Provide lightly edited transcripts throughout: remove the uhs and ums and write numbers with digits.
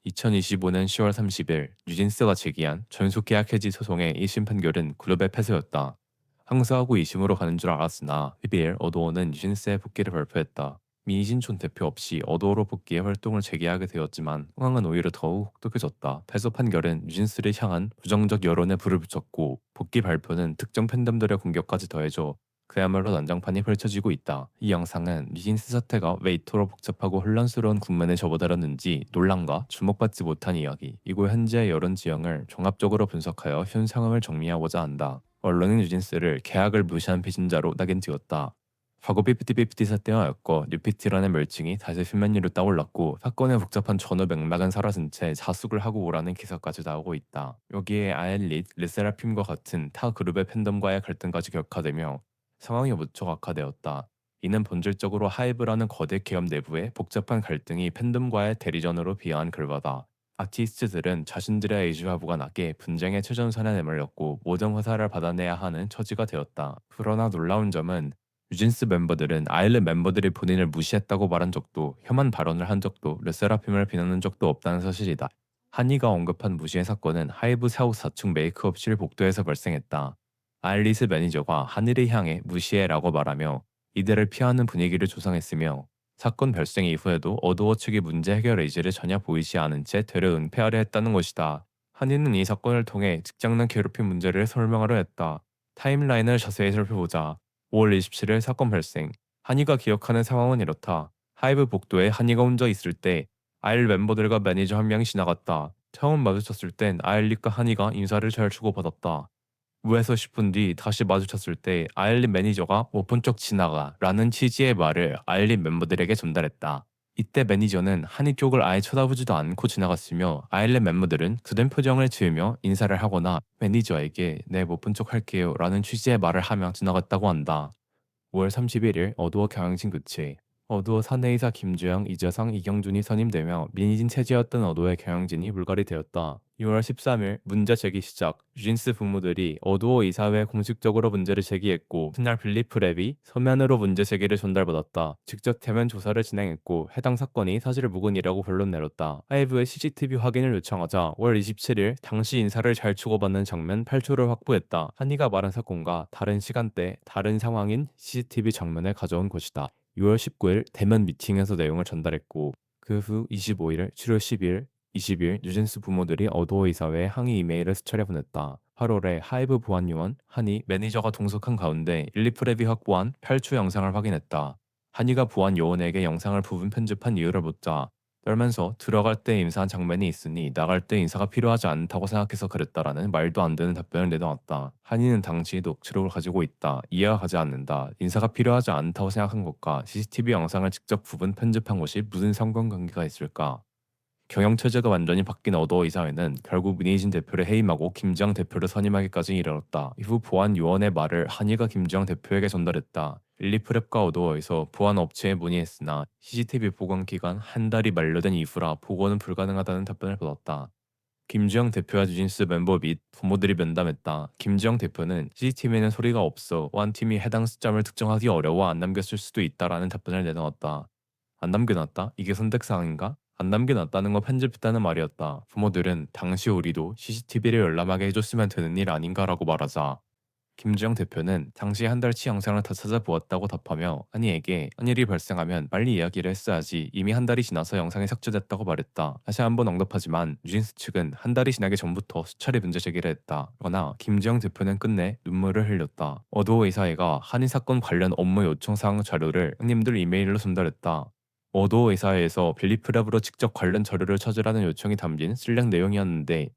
2025년 10월 30일 뉴진스가 제기한 전속계약 해지 소송의 1심 판결은 그룹의 패소였다. 항소하고 2심으로 가는 줄 알았으나 12일 어도어는 뉴진스의 복귀를 발표했다. 민희진촌 대표 없이 어도어로 복귀해 활동을 재개하게 되었지만 상황은 오히려 더욱 혹독해졌다. 패소 판결은 뉴진스를 향한 부정적 여론에 불을 붙였고 복귀 발표는 특정 팬덤들의 공격까지 더해져 그야말로 난장판이 펼쳐지고 있다. 이 영상은 뉴진스 사태가 왜 이토록 복잡하고 혼란스러운 국면에 접어들었는지 논란과 주목받지 못한 이야기, 이고 현재의 여론 지형을 종합적으로 분석하여 현 상황을 정리하고자 한다. 언론은 뉴진스를 계약을 무시한 배신자로 낙인 찍었다. 과거 피프티피프티 사태와 엮어 뉴피티라는 멸칭이 다시 수면 위로 떠올랐고 사건의 복잡한 전후 맥락은 사라진 채 자숙을 하고 오라는 기사까지 나오고 있다. 여기에 아엘릿, 르세라핌과 같은 타 그룹의 팬덤과의 갈등까지 격화되며 상황이 무척 악화되었다. 이는 본질적으로 하이브라는 거대 기업 내부의 복잡한 갈등이 팬덤과의 대리전으로 비화한 결과다. 아티스트들은 자신들의 에이지와 무관하게 분쟁의 최전선에 내몰렸고 모든 화살을 받아내야 하는 처지가 되었다. 그러나 놀라운 점은 뉴진스 멤버들은 아일랜드 멤버들이 본인을 무시했다고 말한 적도 혐한 발언을 한 적도 르세라핌을 비난한 적도 없다는 사실이다. 한이가 언급한 무시의 사건은 하이브 사후 4층 메이크업실 복도에서 발생했다. 아일리스 매니저가 한이를 향해 무시해라고 말하며 이들을 피하는 분위기를 조성했으며 사건 발생 이후에도 어도어 측이 문제 해결 의지를 전혀 보이지 않은 채 되려 은폐하려 했다는 것이다. 한이는 이 사건을 통해 직장 내 괴롭힘 문제를 설명하려 했다. 타임라인을 자세히 살펴보자. 5월 27일 사건 발생. 한이가 기억하는 상황은 이렇다. 하이브 복도에 한이가 혼자 있을 때 아일 멤버들과 매니저 한 명이 지나갔다. 처음 마주쳤을 땐 아일릿과 한이가 인사를 잘 주고받았다. 우에서 10분 뒤 다시 마주쳤을 때 아일린 매니저가 못 본 쪽 지나가 라는 취지의 말을 아일린 멤버들에게 전달했다. 이때 매니저는 한이 쪽을 아예 쳐다보지도 않고 지나갔으며 아일린 멤버들은 굳은 표정을 지으며 인사를 하거나 매니저에게 네 못 본 쪽 할게요 라는 취지의 말을 하며 지나갔다고 한다. 5월 31일 어두워 경영진 교체. 어두워 사내이사 김주영, 이재성, 이경준이 선임되며 민희진 체제였던 어두워의 경영진이 물갈이 되었다. 6월 13일 문제 제기 시작. 뉴진스 부모들이 어두워 이사회에 공식적으로 문제를 제기했고 그날 빌리프 랩이 서면으로 문제 제기를 전달받았다. 직접 대면 조사를 진행했고 해당 사건이 사실 무근이라고 결론 내렸다. 하이브의 CCTV 확인을 요청하자 월 27일 당시 인사를 잘 주고받는 장면 8초를 확보했다. 한이가 말한 사건과 다른 시간대, 다른 상황인 CCTV 장면을 가져온 것이다. 6월 19일 대면 미팅에서 내용을 전달했고 그 후 25일, 7월 10일, 20일 뉴진스 부모들이 어도어 이사회에 항의 이메일을 수차례 보냈다. 8월에 하이브 보안 요원, 한이 매니저가 동석한 가운데 일리프랩이 확보한 8초 영상을 확인했다. 한이가 보안 요원에게 영상을 부분 편집한 이유를 묻자 떨면서 들어갈 때 인사한 장면이 있으니 나갈 때 인사가 필요하지 않다고 생각해서 그랬다라는 말도 안 되는 답변을 내놓았다. 한이는 당시 녹취록을 가지고 있다. 이해가 가지 않는다. 인사가 필요하지 않다고 생각한 것과 CCTV 영상을 직접 부분 편집한 것이 무슨 상관관계가 있을까? 경영 체제가 완전히 바뀐 어도어 이사회는 결국 문희진 대표를 해임하고 김지영 대표를 선임하기까지 이르렀다. 이후 보안 요원의 말을 한이가 김지영 대표에게 전달했다. 일리프랩과 어도어에서 보안 업체에 문의했으나 CCTV 보관 기간 한 달이 만료된 이후라 보고는 불가능하다는 답변을 받았다. 김주영 대표와 뉴진스 멤버 및 부모들이 면담했다. 김주영 대표는 CCTV에는 소리가 없어 원팀이 해당 시점을 특정하기 어려워 안 남겼을 수도 있다라는 답변을 내놓았다. 안 남겨놨다? 이게 선택사항인가? 안 남겨놨다는 건 편집했다는 말이었다. 부모들은 당시 우리도 CCTV를 열람하게 해줬으면 되는 일 아닌가라고 말하자 김주영 대표는 당시 한 달치 영상을 다 찾아보았다고 답하며 한이에게 한 일이 발생하면 빨리 이야기를 했어야지 이미 한 달이 지나서 영상이 삭제됐다고 말했다. 다시 한번 언급하지만 뉴진스 측은 한 달이 지나기 전부터 수차례 문제 제기를 했다. 그러나 김주영 대표는 끝내 눈물을 흘렸다. 어도어 이사회가 한인 사건 관련 업무 요청 사항 자료를 형님들 이메일로 전달했다. 어도어 이사회에서 빌리프랩으로 직접 관련 자료를 찾으라는 요청이 담긴 슬랙 내용이었는데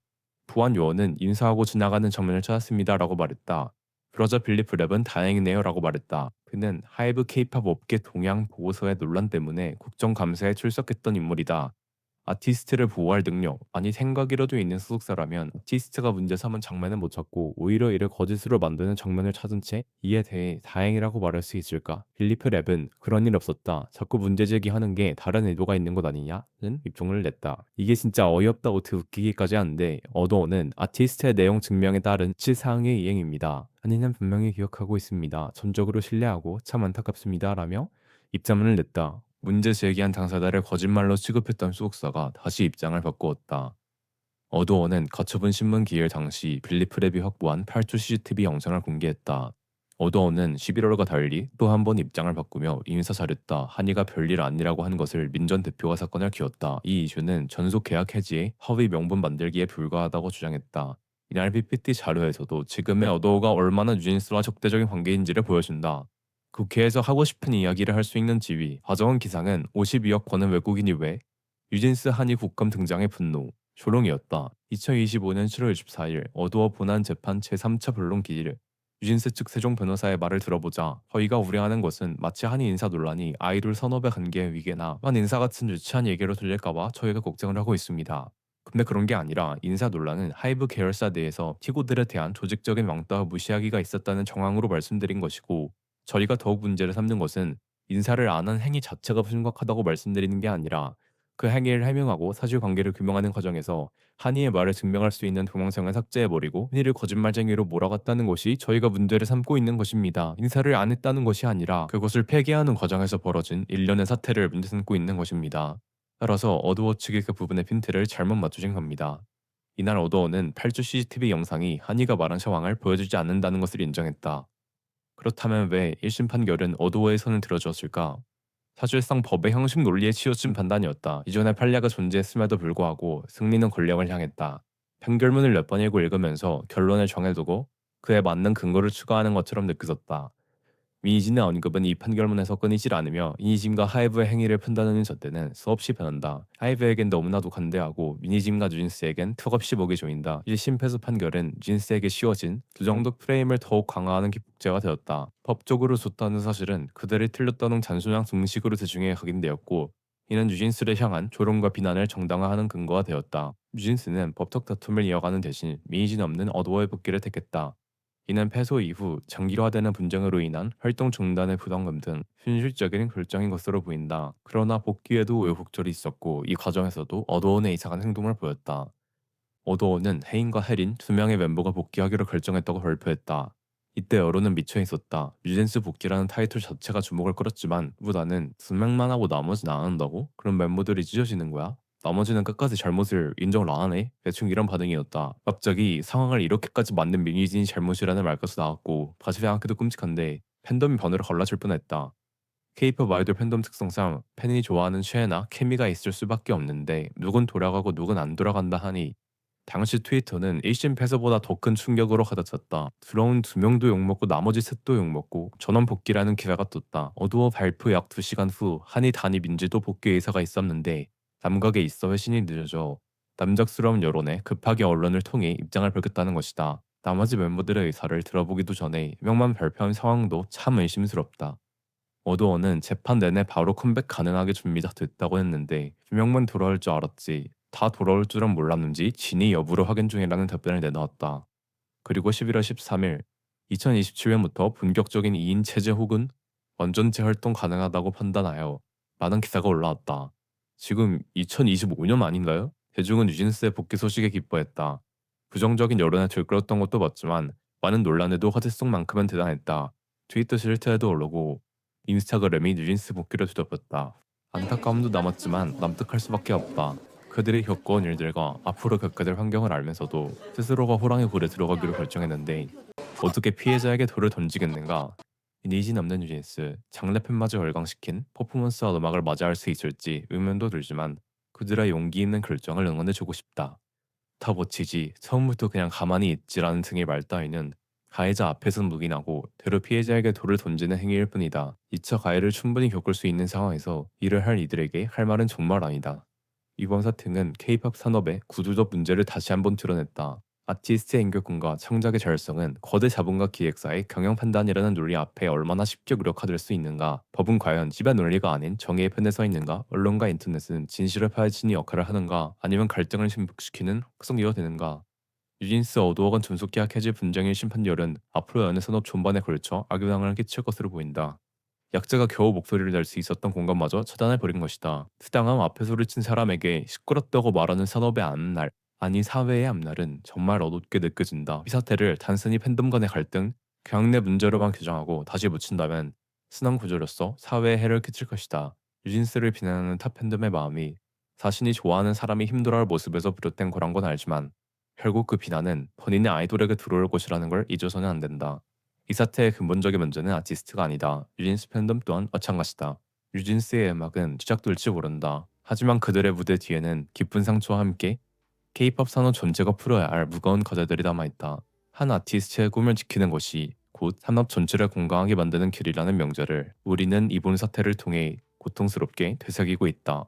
보안 요원은 인사하고 지나가는 장면을 찾았습니다라고 말했다. 그러자 빌리프 랩은 다행이네요 라고 말했다. 그는 하이브 케이팝 업계 동향 보고서의 논란 때문에 국정감사에 출석했던 인물이다. 아티스트를 보호할 능력, 아니 생각이라도 있는 소속사라면 아티스트가 문제 삼은 장면은 못 찾고 오히려 이를 거짓으로 만드는 장면을 찾은 채 이에 대해 다행이라고 말할 수 있을까? 빌리프 랩은 그런 일 없었다. 자꾸 문제 제기하는 게 다른 의도가 있는 것 아니냐는 입종을 냈다. 이게 진짜 어이없다고 웃기기까지 하는데 어도어는 아티스트의 내용 증명에 따른 실사항의 이행입니다. 한이는 분명히 기억하고 있습니다. 전적으로 신뢰하고 참 안타깝습니다. 라며 입장문을 냈다. 문제 제기한 당사자를 거짓말로 취급했던 소속사가 다시 입장을 바꾸었다. 어도어는 가처분 신문 기일 당시 빌리프랩이 확보한 8초 CCTV 영상을 공개했다. 어도어는 11월과 달리 또 한 번 입장을 바꾸며 인사 잘했다. 한이가 별일 아니라고 한 것을 민 전 대표가 사건을 키웠다. 이 이슈는 전속 계약 해지에 허위 명분 만들기에 불과하다고 주장했다. 이날 PPT 자료에서도 지금의 어도어가 얼마나 뉴진스와 적대적인 관계인지를 보여준다. 국회에서 하고 싶은 이야기를 할 수 있는 지위. 하정은 기상은 52억 버는 외국인이 왜? 뉴진스 한이 국감 등장의 분노. 조롱이었다. 2025년 7월 24일 어두워 본안 재판 제3차 변론 기일 유진스 측 세종 변호사의 말을 들어보자 저희가 우려하는 것은 마치 한이 인사 논란이 아이돌 산업의 관계의 위계나 한 인사 같은 유치한 얘기로 들릴까봐 저희가 걱정을 하고 있습니다. 근데 그런 게 아니라 인사 논란은 하이브 계열사 내에서 티고들에 대한 조직적인 왕따와 무시하기가 있었다는 정황으로 말씀드린 것이고 저희가 더욱 문제를 삼는 것은 인사를 안 한 행위 자체가 심각하다고 말씀드리는 게 아니라 그 행위를 해명하고 사실관계를 규명하는 과정에서 한이의 말을 증명할 수 있는 동영상을 삭제해버리고 한이를 거짓말쟁이로 몰아갔다는 것이 저희가 문제를 삼고 있는 것입니다. 인사를 안 했다는 것이 아니라 그것을 폐기하는 과정에서 벌어진 일련의 사태를 문제 삼고 있는 것입니다. 따라서 어두워 측이 그 부분의 핀트를 잘못 맞추신 겁니다. 이날 어두워는 8주 CCTV 영상이 한이가 말한 상황을 보여주지 않는다는 것을 인정했다. 그렇다면 왜 1심 판결은 어두워의 손을 들어주었을까? 사실상 법의 형식 논리에 치우친 판단이었다. 이전에 판례가 존재했음에도 불구하고 승리는 권력을 향했다. 판결문을 몇 번 읽으면서 결론을 정해두고 그에 맞는 근거를 추가하는 것처럼 느껴졌다. 민희진의 언급은 이 판결문에서 끊이질 않으며 민희진과 하이브의 행위를 판단하는 잣대는 수없이 변한다. 하이브에겐 너무나도 관대하고 민희진과 뉴진스에겐 턱없이 목이 조인다. 이 심패소 판결은 뉴진스에게 씌워진 두정도 프레임을 더욱 강화하는 기폭제가 되었다. 법적으로 좋다는 사실은 그들이 틀렸다는 잔소량 등식으로 대중에 각인되었고 이는 뉴진스를 향한 조롱과 비난을 정당화하는 근거가 되었다. 뉴진스는 법적 다툼을 이어가는 대신 민희진 없는 어도어의 복귀를 택했다. 이는 패소 이후 장기화되는 분쟁으로 인한 활동 중단의 부담감 등 현실적인 결정인 것으로 보인다. 그러나 복귀에도 우여곡절이 있었고 이 과정에서도 어도원의 이상한 행동을 보였다. 어도원은 혜인과 혜린 두 명의 멤버가 복귀하기로 결정했다고 발표했다. 이때 여론은 미쳐 있었다. 뉴진스 복귀라는 타이틀 자체가 주목을 끌었지만 보다는 두 명만 하고 나머지는 안 한다고? 그럼 멤버들이 찢어지는 거야? 나머지는 끝까지 잘못을 인정을 안 하네? 대충 이런 반응이었다. 갑자기 상황을 이렇게까지 만든 민희진이 잘못이라는 말까지 나왔고 다시 생각해도 끔찍한데 팬덤이 반으로 갈라질 뻔했다. K-pop 아이돌 팬덤 특성상 팬이 좋아하는 최애나 케미가 있을 수밖에 없는데 누군 돌아가고 누군 안 돌아간다 하니 당시 트위터는 1심 패소보다 더 큰 충격으로 가득찼다. 들어온 두 명도 욕먹고 나머지 셋도 욕먹고 전원 복귀라는 기사가 떴다. 어두워 발표 약 2시간 후 한이 단위 민지도 복귀 의사가 있었는데 남각에 있어 회신이 늦어져 남작스러운 여론에 급하게 언론을 통해 입장을 밝혔다는 것이다. 나머지 멤버들의 의사를 들어보기도 전에 명만 발표한 상황도 참 의심스럽다. 어도어는 재판 내내 바로 컴백 가능하게 준비가 됐다고 했는데 유명만 돌아올 줄 알았지 다 돌아올 줄은 몰랐는지 진위 여부를 확인 중이라는 답변을 내놓았다. 그리고 11월 13일 2027년부터 본격적인 2인 체제 혹은 완전체 활동 가능하다고 판단하여 많은 기사가 올라왔다. 지금 2025년 아닌가요? 대중은 뉴진스의 복귀 소식에 기뻐했다. 부정적인 여론에 들끓었던 것도 맞지만 많은 논란에도 화제성만큼은 대단했다. 트위터 실태에도 오르고 인스타그램이 뉴진스 복귀를 뒤덮였다. 안타까움도 남았지만 납득할 수밖에 없다. 그들이 겪어온 일들과 앞으로 겪게 될 환경을 알면서도 스스로가 호랑이 굴에 들어가기로 결정했는데 어떻게 피해자에게 돌을 던지겠는가? 니진 없는 뉴진스, 장래 팬마저 열광시킨 퍼포먼스와 음악을 맞이할 수 있을지 의문도 들지만 그들의 용기 있는 결정을 응원해주고 싶다. 다 버티지, 처음부터 그냥 가만히 있지라는 등의 말 따위는 가해자 앞에선 묵인하고 되려 피해자에게 돌을 던지는 행위일 뿐이다. 2차 가해를 충분히 겪을 수 있는 상황에서 일을 할 이들에게 할 말은 정말 아니다. 이번 사태는 K-팝 산업의 구조적 문제를 다시 한번 드러냈다. 아티스트의 인격군과 창작의 자율성은 거대 자본과 기획사의 경영 판단이라는 논리 앞에 얼마나 쉽게 무력화될 수 있는가? 법은 과연 지배 논리가 아닌 정의의 편에 서 있는가? 언론과 인터넷은 진실을 파헤치는 역할을 하는가? 아니면 갈등을 증폭시키는 확성기가 되는가? 뉴진스 어두워간 존속계약 해지 분쟁의 심판결은 앞으로 연예 산업 전반에 걸쳐 악영향을 끼칠 것으로 보인다. 약자가 겨우 목소리를 낼 수 있었던 공간마저 차단해버린 것이다. 수당함 앞에 소리친 사람에게 시끄럽다고 말하는 산업의 앞날, 아니 사회의 앞날은 정말 어둡게 느껴진다. 이 사태를 단순히 팬덤 간의 갈등, 경내 문제로만 규정하고 다시 묻힌다면 순환 구조로서 사회에 해를 끼칠 것이다. 뉴진스를 비난하는 탑 팬덤의 마음이 자신이 좋아하는 사람이 힘들어할 모습에서 비롯된 거란 건 알지만 결국 그 비난은 본인의 아이돌에게 들어올 것이라는 걸 잊어서는 안 된다. 이 사태의 근본적인 문제는 아티스트가 아니다. 뉴진스 팬덤 또한 마찬가지다. 뉴진스의 음악은 시작될지 모른다. 하지만 그들의 무대 뒤에는 깊은 상처와 함께 K-팝 산업 전체가 풀어야 할 무거운 과제들이 남아있다. 한 아티스트의 꿈을 지키는 것이 곧 산업 전체를 건강하게 만드는 길이라는 명제를 우리는 이번 사태를 통해 고통스럽게 되새기고 있다.